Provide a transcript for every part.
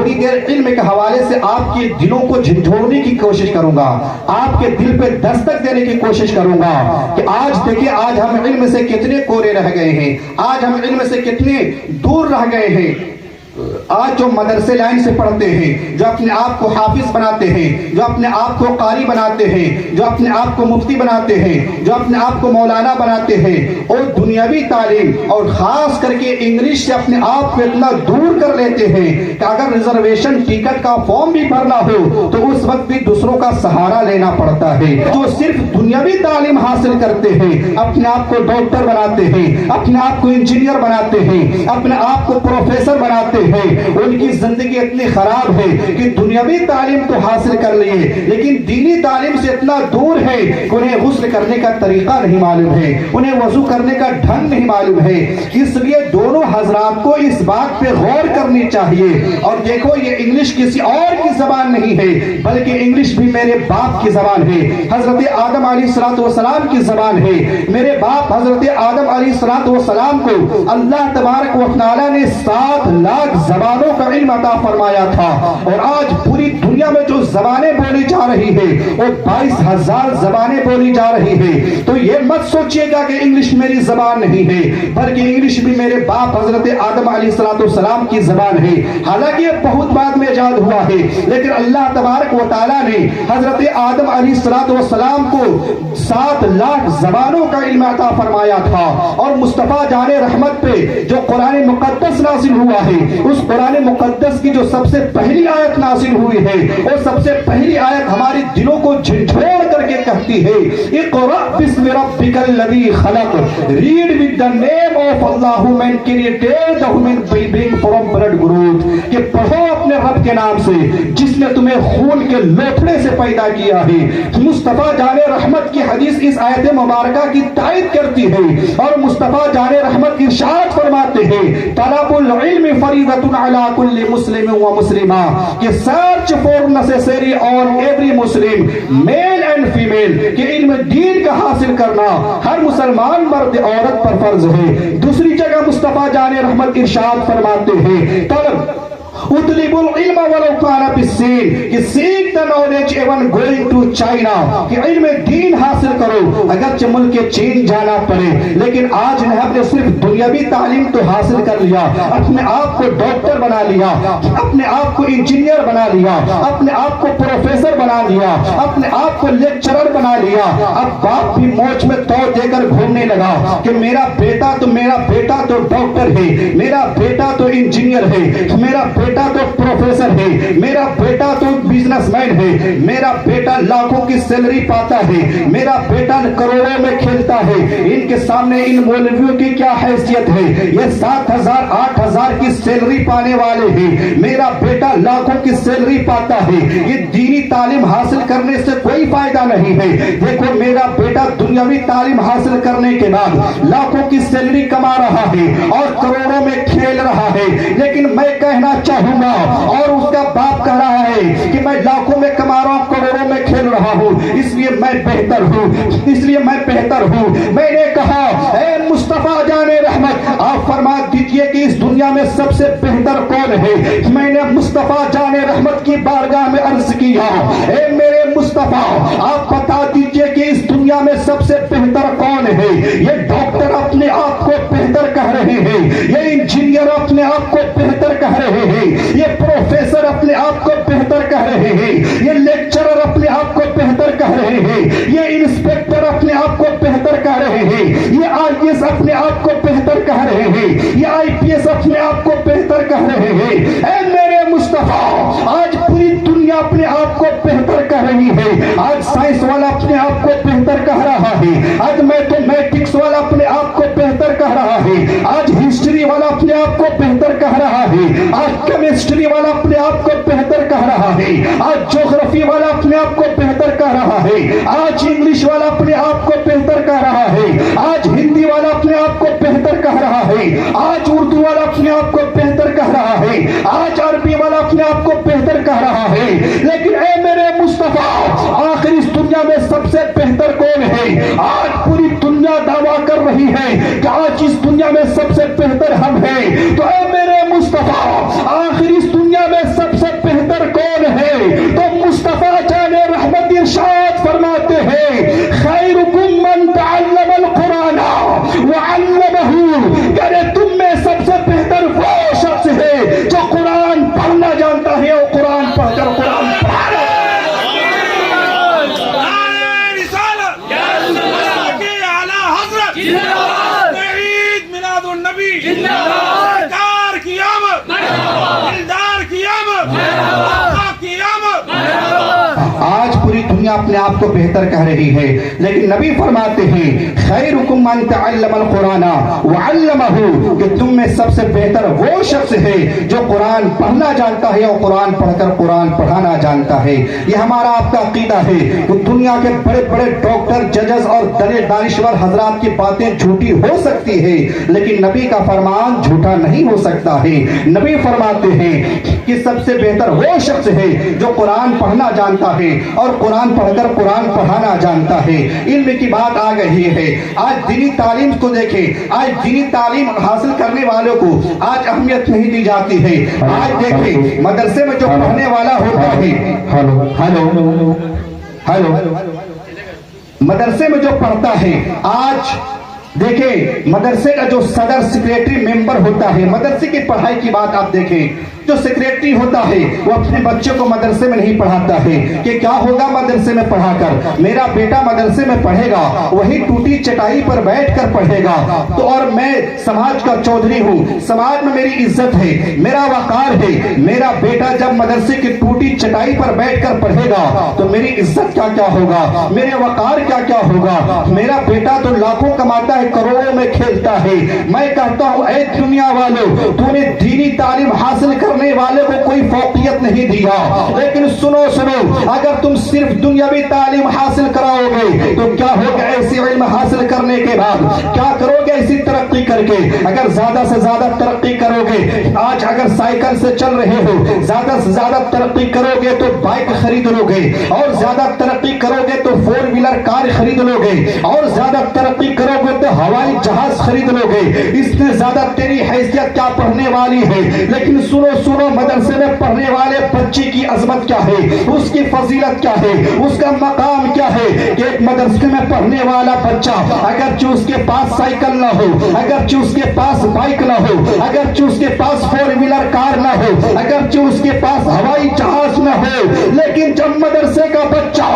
تھوڑی دیر علم کے حوالے سے آپ کے دلوں کو جھنجھوڑنے کی کوشش کروں گا، آپ کے دل پہ دستک دینے کی کوشش کروں گا کہ آج دیکھیں آج ہم علم سے کتنے کورے رہ گئے ہیں، آج ہم علم سے کتنے دور رہ گئے ہیں۔ آج جو مدرسے لائن سے پڑھتے ہیں، جو اپنے آپ کو حافظ بناتے ہیں، جو اپنے آپ کو قاری بناتے ہیں، جو اپنے آپ کو مفتی بناتے ہیں، جو اپنے آپ کو مولانا بناتے ہیں، اور دنیاوی تعلیم اور خاص کر کے انگلش سے اپنے آپ کو اتنا دور کر لیتے ہیں کہ اگر ریزرویشن ٹکٹ کا فارم بھی بھرنا ہو تو اس وقت بھی دوسروں کا سہارا لینا پڑتا ہے۔ جو صرف دنیاوی تعلیم حاصل کرتے ہیں، اپنے آپ کو ڈاکٹر بناتے ہیں، اپنے آپ کو انجینئر بناتے ہیں، اپنے آپ کو پروفیسر بناتے ہیں، ان کی زندگی اتنی خراب ہے کہ دنیاوی تعلیم تو حاصل کر لیے لیکن دینی تعلیم سے اتنا دور ہے کہ انہیں غسل کرنے کا طریقہ نہیں معلوم ہے، انہیں وضو کرنے کا ڈھنگ نہیں معلوم ہے۔ اس لیے دونوں حضرات کو اس بات پہ غور کرنی چاہیے۔ اور دیکھو یہ انگلش کسی اور کی زبان نہیں ہے بلکہ انگلش بھی میرے باپ کی زبان ہے، حضرت آدم علیہ السلام کی زبان ہے۔ میرے باپ حضرت آدم علیہ السلام کو اللہ تبارک و تعالی نے 7 لاکھ زبانوں کا علم عطا فرمایا تھا، اور آج پوری دنیا میں جو زبانیں بولی جا رہی ہے وہ 22,000 زبانیں بولی جا رہی ہے۔ تو یہ مت سوچئے گا کہ انگلش میری زبان نہیں ہے بلکہ انگلش بھی میرے باپ حضرت آدم علیہ السلام کی زبان ہے۔ حالانکہ یہ بہت بعد میں ایجاد ہوا ہے لیکن اللہ تبارک و تعالی نے حضرت آدم علیہ السلام کو 7 لاکھ زبانوں کا علم عطا فرمایا تھا۔ اور مصطفیٰ جان رحمت پہ جو قرآن مقدس نازل ہوا ہے، اس قرآن مقدس کی جو سب سے پہلی آیت نازل ہوئی ہے وہ سب سے پہلی آیت ہمارے دلوں کو جھنجھوڑ کر کے کہتی ہے اقرأ بسم ربک الذی خلق، read with the name of Allah who created the human being from blood growth، کہ پڑھو اپنے رب کے نام سے جس نے تمہیں خون کے لوتھڑے سے پیدا کیا ہے۔ مصطفیٰ جان رحمت کی حدیث اس آیت مبارکہ کی تائید کرتی ہے، اور مصطفیٰ جان رحمت ارشاد فرماتے ہیں طلب العلم فریضۃ علی کل مسلم و مسلمہ، کہ search for necessary on every Muslim male and female, کہ علم دین کا حاصل کرنا ہر مسلمان مرد عورت پر فرض ہے۔ دوسری جگہ مصطفیٰ جان رحمت ارشاد فرماتے ہیں طلب اطلب العلم ولو کان بالصین، کہ seek the knowledge even going to China، کہ علم دین حاصل کرو اگرچہ ملک چین جانا پڑے۔ لیکن آج نے ہم نے صرف دنیاوی تعلیم تو حاصل کر لیا، اپنے آپ کو ڈاکٹر بنا لیا، اپنے آپ کو انجینئر بنا لیا، اپنے آپ کو پروفیسر بنا لیا، اپنے آپ کو لیکچرر بنا لیا۔ اب باپ بھی موچ میں تو دے کر گھومنے لگا کہ میرا بیٹا تو ڈاکٹر ہے، میرا بیٹا تو انجینئر ہے، میرا بیٹا تو پروفیسر ہے، میرا بیٹا تو بزنس مین ہے، میرا بیٹا لاکھوں کی سیلری پاتا ہے، میرا بیٹا کروڑوں میں کھیلتا ہے۔ ان کے سامنے ان مولویوں کی کیا حیثیت ہے؟ یہ 7,000 8,000 کی سیلری پانے والے ہیں، میرا بیٹا لاکھوں کی سیلری پاتا ہے۔ یہ دینی تعلیم حاصل کرنے سے کوئی فائدہ نہیں ہے۔ دیکھو میرا بیٹا دنیاوی تعلیم حاصل کرنے کے بعد لاکھوں کی سیلری کما رہا ہے اور کروڑوں میں کھیل رہا ہے، لیکن میں کہنا چاہوں گا اور اس کا باپ کہہ رہا ہے کہ میں لاکھوں میں کما رہا ہوں، کروڑوں میں کھیل رہا ہوں، اس لیے میں بہتر ہوں، اس لیے میں بہتر ہوں۔ میں نے کہا اے مصطفیٰ جان رحمت، آپ فرما دیجئے کہ اس دنیا میں سب سے بہتر کون ہے؟ میں نے مصطفیٰ جان رحمت کی بارگاہ میں عرض کیا اے میرے مصطفیٰ آپ بتا دیجئے کہ اس دنیا میں سب سے بہتر کون ہے؟ یہ ڈاکٹر اپنے آپ کو بہتر کہہ رہے ہیں، یہ انجینئر اپنے آپ کو بہتر کہہ رہے ہیں، یہ پروفیسر اپنے آپ کو بہتر کہہ رہے ہیں، یہ لیکچرر اپنے آپ کو بہتر کہہ رہے ہیں، یہ انسپیکٹر اپنے آپ کو بہتر کہہ رہے ہیں، یہ آئی ایس اپنے آپ کو بہتر کہہ رہے ہیں، یہ آئی پی ایس اپنے آپ کو بہتر کہہ رہے ہیں۔ اے میرے مصطفیٰ آج پوری دنیا اپنے آپ کو بہتر کہہ رہی ہے۔ آج سائنس والا اپنے آپ کو بہتر کہہ رہا ہے، آج میتھمیٹکس والا اپنے آپ کو بہتر کہہ رہا ہے، آج ہسٹری والا اپنے آپ کو بہتر کہہ رہا ہے، آج کیمسٹری والا اپنے آپ کو بہتر کہہ رہا ہے، آج جغرافی والا اپنے آپ کو بہتر کہہ رہا ہے، آج انگلش والا اپنے آپ کو بہتر کہہ رہا ہے، آج ہندی والا اپنے آپ کو بہتر کہہ رہا ہے، آج اردو والا اپنے آپ کو بہتر کہہ رہا ہے، آج عربی والا اپنے آپ کو بہتر کہہ رہا ہے۔ لیکن اے میرے مصطفیٰ آخر اس دنیا میں سب سے بہتر کون ہے؟ آج پوری دنیا دعویٰ کر رہی ہے کہ آج اس دنیا میں سب سے بہتر ہم ہیں۔ تو اے میرے مصطفیٰ آخر اس دنیا میں سب سے اپنے آپ کو بہتر کہہ رہی ہے، لیکن نبی فرماتے ہیں خیرکم من تعلم القرآن وعلمہ، کہ تم میں سب سے بہتر وہ شخص ہے جو قرآن پڑھنا جانتا ہے اور قرآن پڑھ کر قرآن پڑھانا جانتا ہے۔ یہ ہمارا آپ کا عقیدہ ہے کہ دنیا کے بڑے بڑے ڈاکٹر، ججز اور دانشور حضرات کی باتیں جھوٹی ہو سکتی ہے، لیکن نبی کا فرمان جھوٹا نہیں ہو سکتا ہے۔ نبی فرماتے ہیں کہ سب سے بہتر وہ شخص ہے جو قرآن پڑھنا جانتا ہے اور قرآن پڑھ کر قرآن پڑھانا جانتا ہے۔ علم کی بات آ گئی ہے، آج دینی تعلیم کو دیکھیں، آج دینی تعلیم حاصل کرنے والوں کو آج اہمیت نہیں دی جاتی ہے۔ آج دیکھیں مدرسے میں جو پڑھنے والا ہوتا ہے، مدرسے میں جو پڑھتا ہے، آج دیکھیں مدرسے کا جو صدر سیکریٹری ممبر ہوتا ہے، مدرسے کی پڑھائی کی بات آپ دیکھیں، جو سیکریٹری ہوتا ہے وہ اپنے بچے کو مدرسے میں نہیں پڑھاتا ہے کہ کیا ہوگا مدرسے میں پڑھا کر، میرا بیٹا مدرسے میں پڑھے گا، وہی ٹوٹی چٹائی پر بیٹھ کر پڑھے گا تو، اور میں سماج کا چودھری ہوں، سماج میں میری عزت ہے، میرا وقار ہے، میرا بیٹا جب مدرسے کی ٹوٹی چٹائی پر بیٹھ کر پڑھے گا تو میری عزت کیا کیا ہوگا، میرے وقار کیا کیا ہوگا۔ میرا بیٹا تو لاکھوں کماتا ہے، کروڑوں میں کھیلتا ہے۔ میں کہتا ہوں اے دنیا والوں، تو نے دینی تعلیم حاصل کرنے والے کو کوئی فوقیت نہیں دیا، لیکن سنو اگر تم صرف دنیاوی تعلیم حاصل کراؤ گے تو کیا ہوگا ایسی علم حاصل کرنے کے بعد، کیا کرو گے ایسی ترقی کر کے؟ اگر زیادہ سے زیادہ ترقی کرو گے، آج اگر سائیکل سے چل رہے ہو، زیادہ سے زیادہ ترقی کرو گے تو بائک خرید لو گے، اور زیادہ ترقی کرو گے تو 4 ویلر کار خرید لو گے، اور زیادہ ترقی کرو گے تو ہوائی جہاز خرید لو گے۔ اس سے زیادہ تیری حیثیت کیا پڑھنے والی ہے؟ لیکن سنو مدرسے میں پڑھنے والے بچے کی عظمت کیا ہے، اس کی فضیلت کیا ہے، اس کا مقام کیا ہے کہ ایک مدرسے میں پڑھنے والا بچہ اگرچہ اس کے پاس سائیکل نہ ہو، اگرچہ اس کے پاس بائک نہ ہو، اگرچہ اس کے پاس 4 ویلر کار نہ ہو، اگرچہ اس کے پاس ہوائی جہاز نہ ہو، لیکن جب مدرسے کا بچہ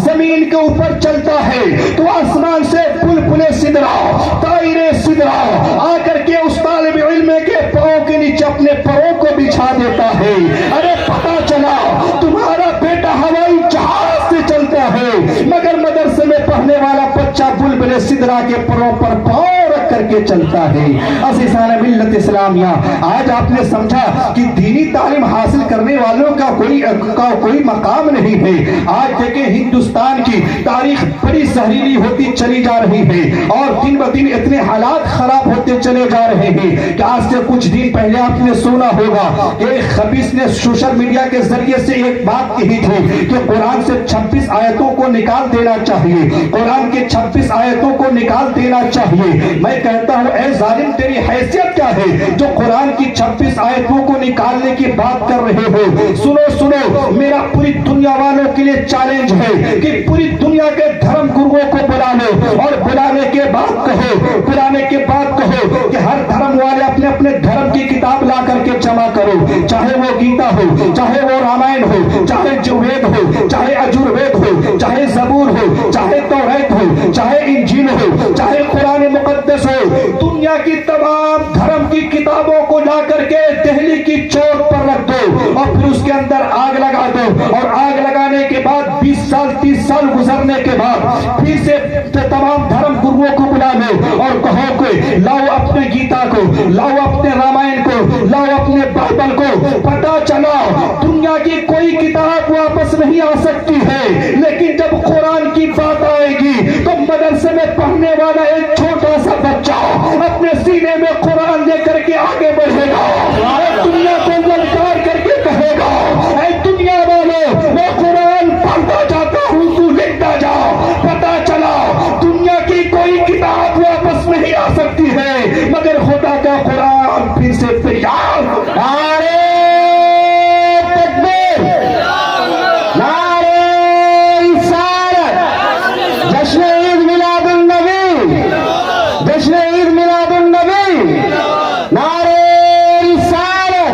زمین کے اوپر چلتا ہے تو آسمان سے بلبلے سدرا، طائرے سدرا آ کر کے اس طالب علم کے پاؤں کے نیچے اپنے پروں کو بچھا دیتا ہے۔ ارے پتا چلا تمہارا بیٹا ہوائی جہاز سے چلتا ہے، مگر مدرسے میں پڑھنے والا بچہ بلبلے سدرا کے پروں پر پاؤں رکھ کر کے چلتا ہے۔ عزیزان ملت اسلامیہ، آج آپ نے سمجھا کہ دینی تعلیم حاصل کرنے والوں کا کوئی مقام نہیں ہے۔ آج دیکھیں ہندوستان کی تاریخ بڑی زہریلی ہوتی چلی جا رہی ہے اور دن بدن اتنے حالات خراب ہوتے چلے جا رہے ہیں کہ آج سے کچھ دن پہلے آپ نے سنا ہوگا کہ ایک خبیث نے سوشل میڈیا کے ذریعے سے ایک بات کہی تھی کہ قرآن سے 26 آیتوں کو نکال دینا چاہیے، قرآن کے 26 آیتوں کو نکال دینا چاہیے۔ میں کہتا ہوں اے ظالم، تیری حیثیت کیا ہے جو قرآن کی 26 آیتوں کو نکالنے کی بات کر رہے ہو؟ سنو میرا پوری دنیا والوں کے لیے چیلنج ہے کہ پوری دنیا کے دھرم گروؤں کو بلا لو اور بلانے کے بعد کہو کہ ہر دھرم والے اپنے اپنے دھرم کی کتاب لا کر کے جمع کرو، چاہے وہ گیتا ہو، چاہے وہ رامائن ہو، چاہے وید ہو، چاہے اجوروید ہو، چاہے زبور ہو، چاہے توریت ہو، چاہے انجیل ہو، چاہے قرآن مقدس ہو، دنیا کی تمام دھرم کی کتابوں کو لا کر کے دہلی کی چوک پر رکھ دو اور پھر اس کے اندر آگ لگا دو، اور آگ لگانے کے بعد 20 سال 30 سال گزرنے کے بعد پھر سے تمام دھرم گروؤں کو بلا لو اور کہو کہ لاؤ اپنے گیتا کو، لاؤ اپنے رامائن کو، لاؤ اپنے بائبل کو۔ پتا چلا دنیا کی کوئی کتاب واپس نہیں آ سکتی ہے، لیکن جب قرآن کی بات آئے گی تو مدرسے میں پڑھنے والا ایک چھوٹا سا بچہ اپنے سینے میں قرآن لے کر کے آگے بڑھے گا، دنیا کو للکار کر کے کہے گا اے دنیا والوں، میں قرآن پڑھتا جاتا ہوں، تو لکھتا جا۔ پتا چلا دنیا کی کوئی کتاب واپس نہیں آ سکتی ہے مگر خدا کا قرآن پھر سے فریاد۔ نعرہ تکبیر، نعرہ رسالت، جشن عید میلاد النبی، جشن عید میلاد النبی، نعرہ رسالت۔